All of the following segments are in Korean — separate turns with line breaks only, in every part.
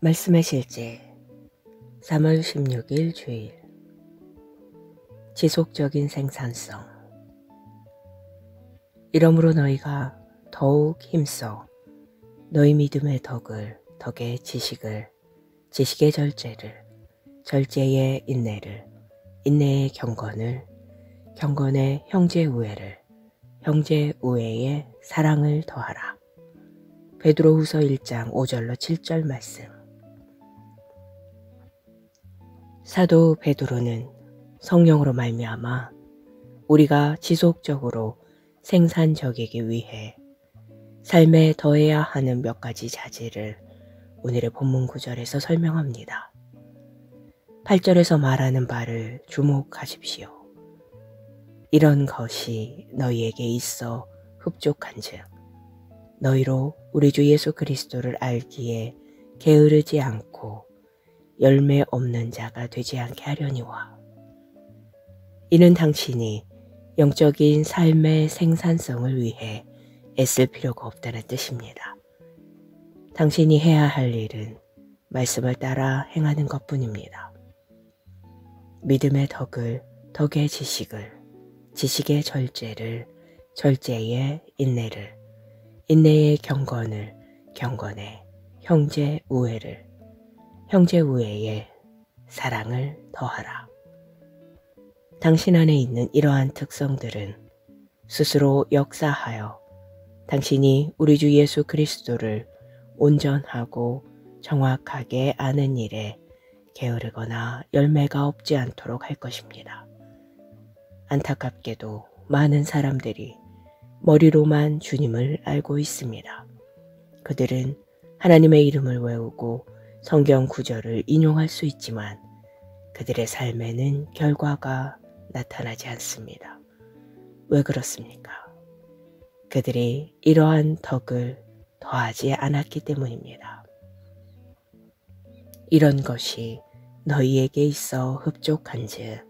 말씀의 실제 3월 16일 주일. 지속적인 생산성. 이러므로 너희가 더욱 힘써 너희 믿음의 덕의 지식을, 지식의 절제를, 절제의 인내를, 인내의 경건을, 경건의 형제 우애를, 형제 우애의 사랑을 더하라. 베드로후서 1장 5절로 7절 말씀. 사도 베드로는 성령으로 말미암아 우리가 지속적으로 생산적이기 위해 삶에 더해야 하는 몇 가지 자질을 오늘의 본문 구절에서 설명합니다. 8절에서 말하는 바를 주목하십시오. 이런 것이 너희에게 있어 흡족한즉 너희로 우리 주 예수 그리스도를 알기에 게으르지 않고 열매 없는 자가 되지 않게 하려니와. 이는 당신이 영적인 삶의 생산성을 위해 애쓸 필요가 없다는 뜻입니다. 당신이 해야 할 일은 말씀을 따라 행하는 것뿐입니다. 믿음의 덕의 지식을, 지식의 절제를, 절제의 인내를, 인내의 경건을, 경건의 형제 우애를, 형제 우애의 사랑을 더하라. 당신 안에 있는 이러한 특성들은 스스로 역사하여 당신이 우리 주 예수 그리스도를 온전하고 정확하게 아는 일에 게으르거나 열매가 없지 않도록 할 것입니다. 안타깝게도 많은 사람들이 머리로만 주님을 알고 있습니다. 그들은 하나님의 이름을 외우고 성경 구절을 인용할 수 있지만 그들의 삶에는 결과가 나타나지 않습니다. 왜 그렇습니까? 그들이 이러한 덕을 더하지 않았기 때문입니다. 이런 것이 너희에게 있어 흡족한즉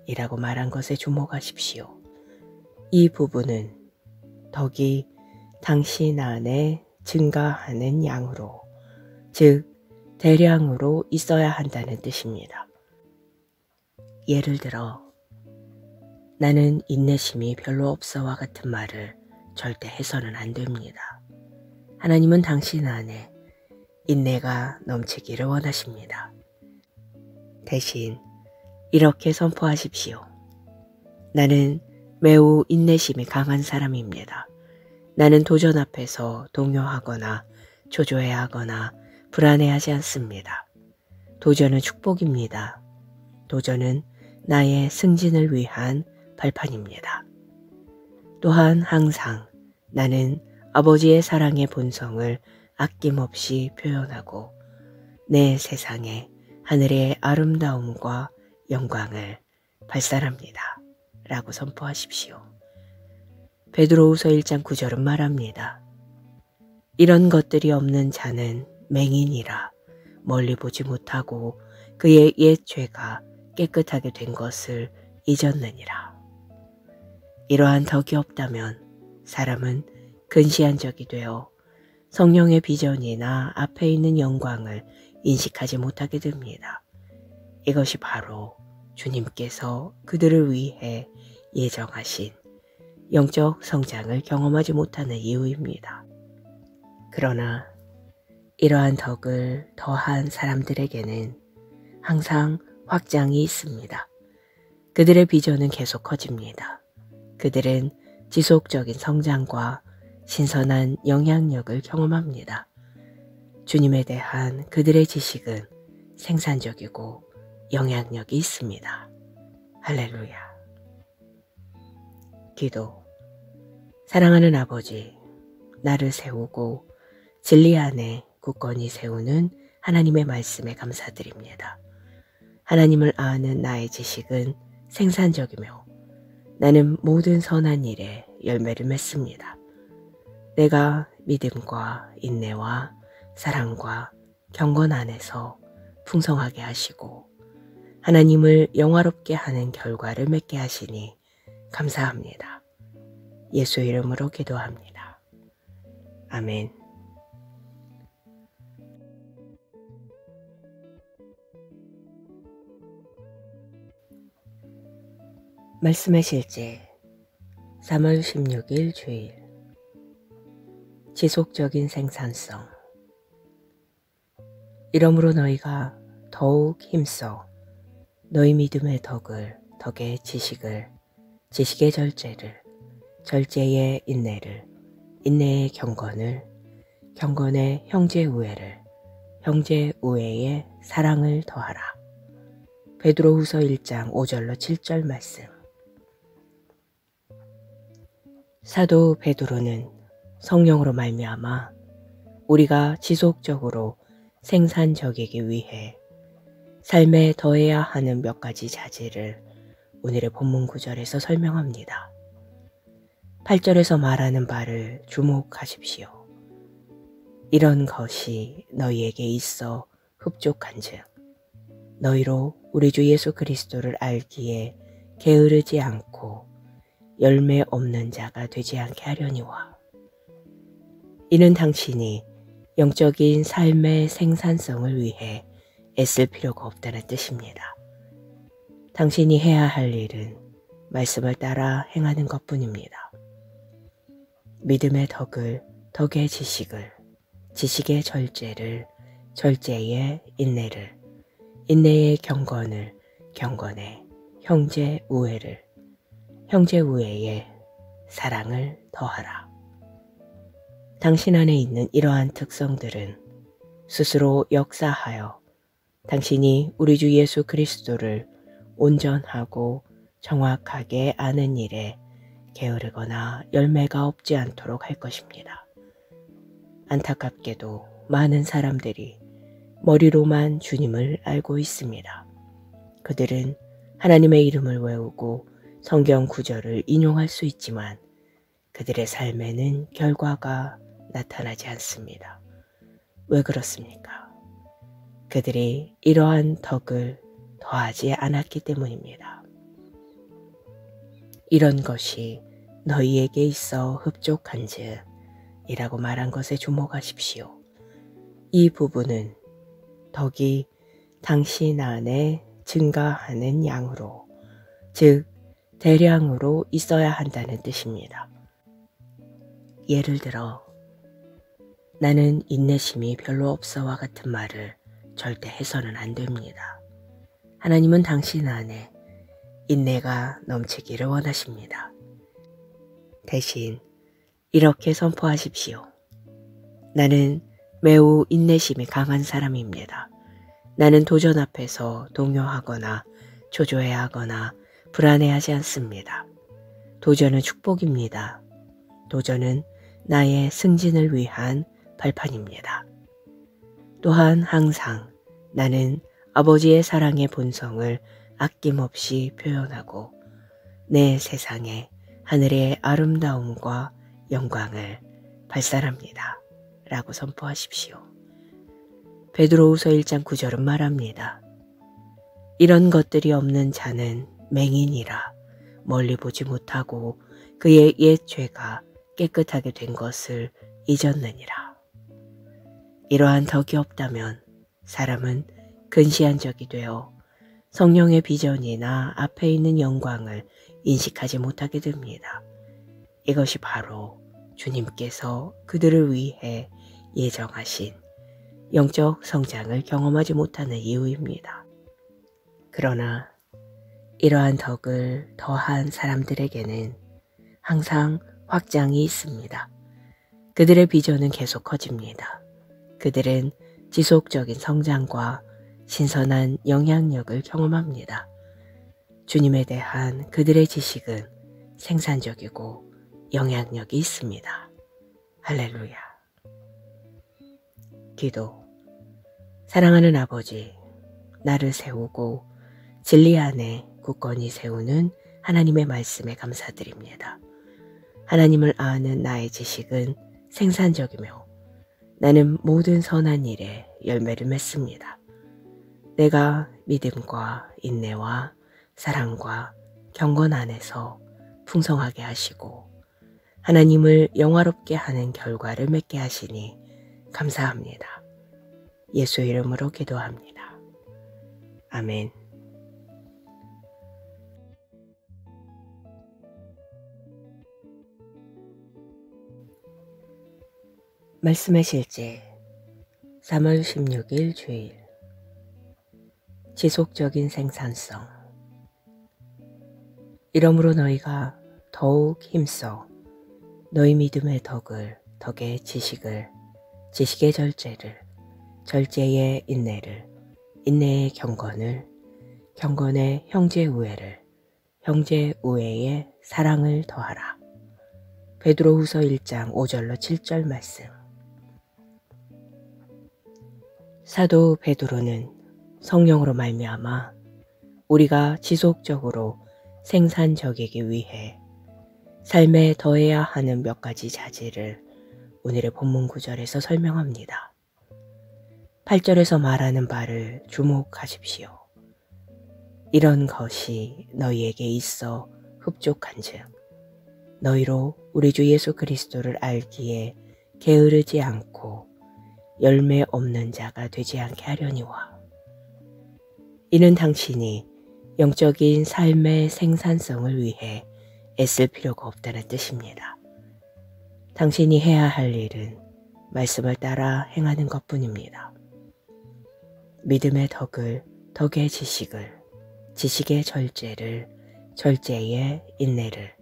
이라고 말한 것에 주목하십시오. 이 부분은 덕이 당신 안에 증가하는 양으로, 즉 대량으로 있어야 한다는 뜻입니다. 예를 들어 나는 인내심이 별로 없어와 같은 말을 절대 해서는 안 됩니다. 하나님은 당신 안에 인내가 넘치기를 원하십니다. 대신 이렇게 선포하십시오. 나는 매우 인내심이 강한 사람입니다. 나는 도전 앞에서 동요하거나 초조해하거나 불안해하지 않습니다. 도전은 축복입니다. 도전은 나의 승진을 위한 발판입니다. 또한 항상 나는 아버지의 사랑의 본성을 아낌없이 표현하고 내 세상에 하늘의 아름다움과 영광을 발산합니다. 라고 선포하십시오. 베드로후서 1장 9절은 말합니다. 이런 것들이 없는 자는 맹인이라 멀리 보지 못하고 그의 옛 죄가 깨끗하게 된 것을 잊었느니라. 이러한 덕이 없다면 사람은 근시한 적이 되어 성령의 비전이나 앞에 있는 영광을 인식하지 못하게 됩니다. 이것이 바로 주님께서 그들을 위해 예정하신 영적 성장을 경험하지 못하는 이유입니다. 그러나 이러한 덕을 더한 사람들에게는 항상 확장이 있습니다. 그들의 비전은 계속 커집니다. 그들은 지속적인 성장과 신선한 영향력을 경험합니다. 주님에 대한 그들의 지식은 생산적이고 영향력이 있습니다. 할렐루야. 기도. 사랑하는 아버지, 나를 세우고 진리 안에 굳건히 세우는 하나님의 말씀에 감사드립니다. 하나님을 아는 나의 지식은 생산적이며 나는 모든 선한 일에 열매를 맺습니다. 내가 믿음과 인내와 사랑과 경건 안에서 풍성하게 하시고 하나님을 영화롭게 하는 결과를 맺게 하시니 감사합니다. 예수 이름으로 기도합니다. 아멘. 말씀의 실제 3월 16일 주일. 지속적인 생산성. 이러므로 너희가 더욱 힘써 너희 믿음의 덕을, 덕의 지식을, 지식의 절제를, 절제의 인내를, 인내의 경건을, 경건의 형제 우애를, 형제 우애의 사랑을 더하라. 베드로후서 1장 5절로 7절 말씀. 사도 베드로는 성령으로 말미암아 우리가 지속적으로 생산적이기 위해 삶에 더해야 하는 몇 가지 자질을 오늘의 본문 구절에서 설명합니다. 8절에서 말하는 바를 주목하십시오. 이런 것이 너희에게 있어 흡족한즉 너희로 우리 주 예수 그리스도를 알기에 게으르지 않고 열매 없는 자가 되지 않게 하려니와. 이는 당신이 영적인 삶의 생산성을 위해 애쓸 필요가 없다는 뜻입니다. 당신이 해야 할 일은 말씀을 따라 행하는 것뿐입니다. 믿음의 덕을, 덕의 지식을, 지식의 절제를, 절제의 인내를, 인내의 경건을, 경건의 형제 우애를, 형제 우애의 사랑을 더하라. 당신 안에 있는 이러한 특성들은 스스로 역사하여 당신이 우리 주 예수 그리스도를 온전하고 정확하게 아는 일에 게으르거나 열매가 없지 않도록 할 것입니다. 안타깝게도 많은 사람들이 머리로만 주님을 알고 있습니다. 그들은 하나님의 이름을 외우고 성경 구절을 인용할 수 있지만 그들의 삶에는 결과가 나타나지 않습니다. 왜 그렇습니까? 그들이 이러한 덕을 더하지 않았기 때문입니다. 이런 것이 너희에게 있어 흡족한즉 이라고 말한 것에 주목하십시오. 이 부분은 덕이 당신 안에 증가하는 양으로, 즉 대량으로 있어야 한다는 뜻입니다. 예를 들어 나는 인내심이 별로 없어와 같은 말을 절대 해서는 안 됩니다. 하나님은 당신 안에 인내가 넘치기를 원하십니다. 대신 이렇게 선포하십시오. 나는 매우 인내심이 강한 사람입니다. 나는 도전 앞에서 동요하거나 초조해하거나 불안해하지 않습니다. 도전은 축복입니다. 도전은 나의 승진을 위한 발판입니다. 또한 항상 나는 아버지의 사랑의 본성을 아낌없이 표현하고 내 세상에 하늘의 아름다움과 영광을 발산합니다. 라고 선포하십시오. 베드로후서 1장 9절은 말합니다. 이런 것들이 없는 자는 맹인이라 멀리 보지 못하고 그의 옛 죄가 깨끗하게 된 것을 잊었느니라. 이러한 덕이 없다면 사람은 근시한 적이 되어 성령의 비전이나 앞에 있는 영광을 인식하지 못하게 됩니다. 이것이 바로 주님께서 그들을 위해 예정하신 영적 성장을 경험하지 못하는 이유입니다. 그러나 이러한 덕을 더한 사람들에게는 항상 확장이 있습니다. 그들의 비전은 계속 커집니다. 그들은 지속적인 성장과 신선한 영향력을 경험합니다. 주님에 대한 그들의 지식은 생산적이고 영향력이 있습니다. 할렐루야. 기도. 사랑하는 아버지, 나를 세우고 진리 안에 굳건히 세우는 하나님의 말씀에 감사드립니다. 하나님을 아는 나의 지식은 생산적이며 나는 모든 선한 일에 열매를 맺습니다. 내가 믿음과 인내와 사랑과 경건 안에서 풍성하게 하시고 하나님을 영화롭게 하는 결과를 맺게 하시니 감사합니다. 예수 이름으로 기도합니다. 아멘. 말씀의 실제 3월 16일 주일 지속적인 생산성. 이러므로 너희가 더욱 힘써 너희 믿음의 덕을, 덕의 지식을, 지식의 절제를, 절제의 인내를, 인내의 경건을, 경건의 형제 우애를, 형제 우애의 사랑을 더하라. 베드로후서 1장 5절로 7절 말씀. 사도 베드로는 성령으로 말미암아 우리가 지속적으로 생산적이기 위해 삶에 더해야 하는 몇 가지 자질을 오늘의 본문 구절에서 설명합니다. 8절에서 말하는 바를 주목하십시오. 이런 것이 너희에게 있어 흡족한즉 너희로 우리 주 예수 그리스도를 알기에 게으르지 않고 열매 없는 자가 되지 않게 하려니와. 이는 당신이 영적인 삶의 생산성을 위해 애쓸 필요가 없다는 뜻입니다. 당신이 해야 할 일은 말씀을 따라 행하는 것뿐입니다. 믿음의 덕을, 덕의 지식을, 지식의 절제를, 절제의 인내를,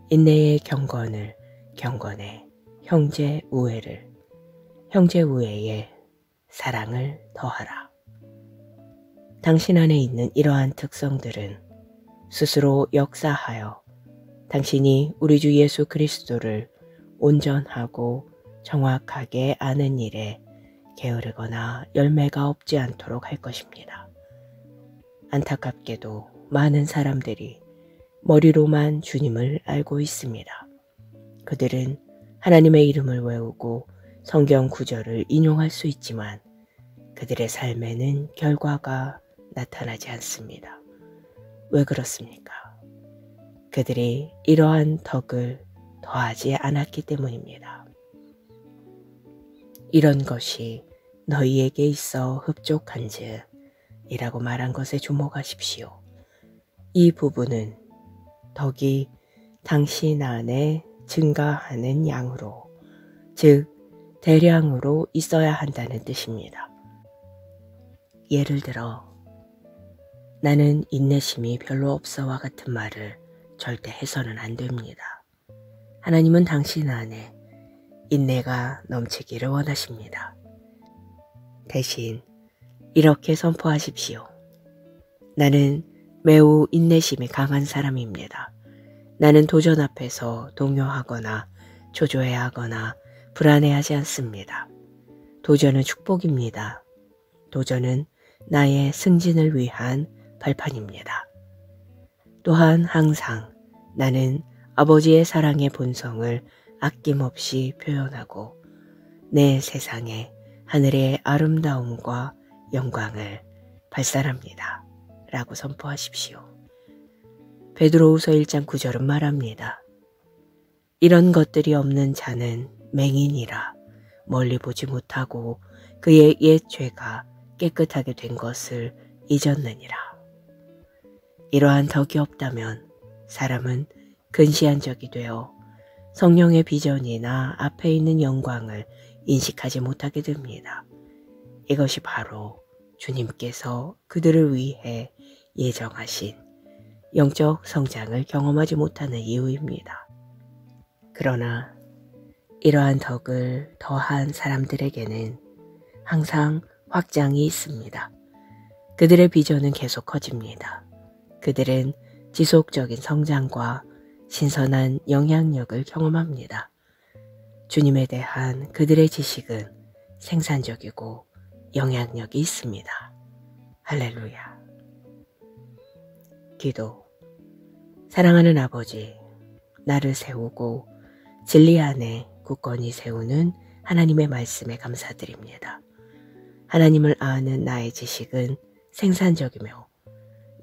인내의 경건을, 경건의 형제 우애를, 형제 우애의 사랑을 더하라. 당신 안에 있는 이러한 특성들은 스스로 역사하여 당신이 우리 주 예수 그리스도를 온전하고 정확하게 아는 일에 게으르거나 열매가 없지 않도록 할 것입니다. 안타깝게도 많은 사람들이 머리로만 주님을 알고 있습니다. 그들은 하나님의 이름을 외우고 성경 구절을 인용할 수 있지만 그들의 삶에는 결과가 나타나지 않습니다. 왜 그렇습니까? 그들이 이러한 덕을 더하지 않았기 때문입니다. 이런 것이 너희에게 있어 흡족한즉 이라고 말한 것에 주목하십시오. 이 부분은 덕이 당신 안에 증가하는 양으로, 즉 대량으로 있어야 한다는 뜻입니다. 예를 들어 나는 인내심이 별로 없어와 같은 말을 절대 해서는 안 됩니다. 하나님은 당신 안에 인내가 넘치기를 원하십니다. 대신 이렇게 선포하십시오. 나는 매우 인내심이 강한 사람입니다. 나는 도전 앞에서 동요하거나 초조해하거나 불안해하지 않습니다. 도전은 축복입니다. 도전은 나의 승진을 위한 발판입니다. 또한 항상 나는 아버지의 사랑의 본성을 아낌없이 표현하고 내 세상에 하늘의 아름다움과 영광을 발산합니다. 라고 선포하십시오. 베드로후서 1장 9절은 말합니다. 이런 것들이 없는 자는 맹인이라 멀리 보지 못하고 그의 옛 죄가 깨끗하게 된 것을 잊었느니라. 이러한 덕이 없다면 사람은 근시한 적이 되어 성령의 비전이나 앞에 있는 영광을 인식하지 못하게 됩니다. 이것이 바로 주님께서 그들을 위해 예정하신 영적 성장을 경험하지 못하는 이유입니다. 그러나 이러한 덕을 더한 사람들에게는 항상 확장이 있습니다. 그들의 비전은 계속 커집니다. 그들은 지속적인 성장과 신선한 영향력을 경험합니다. 주님에 대한 그들의 지식은 생산적이고 영향력이 있습니다. 할렐루야. 기도. 사랑하는 아버지, 나를 세우고 진리 안에 굳건히 세우는 하나님의 말씀에 감사드립니다. 하나님을 아는 나의 지식은 생산적이며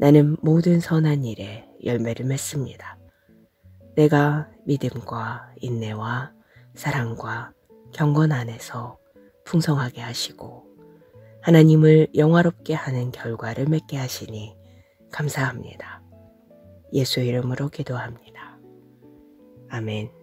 나는 모든 선한 일에 열매를 맺습니다. 내가 믿음과 인내와 사랑과 경건 안에서 풍성하게 하시고 하나님을 영화롭게 하는 결과를 맺게 하시니 감사합니다. 예수 이름으로 기도합니다. 아멘.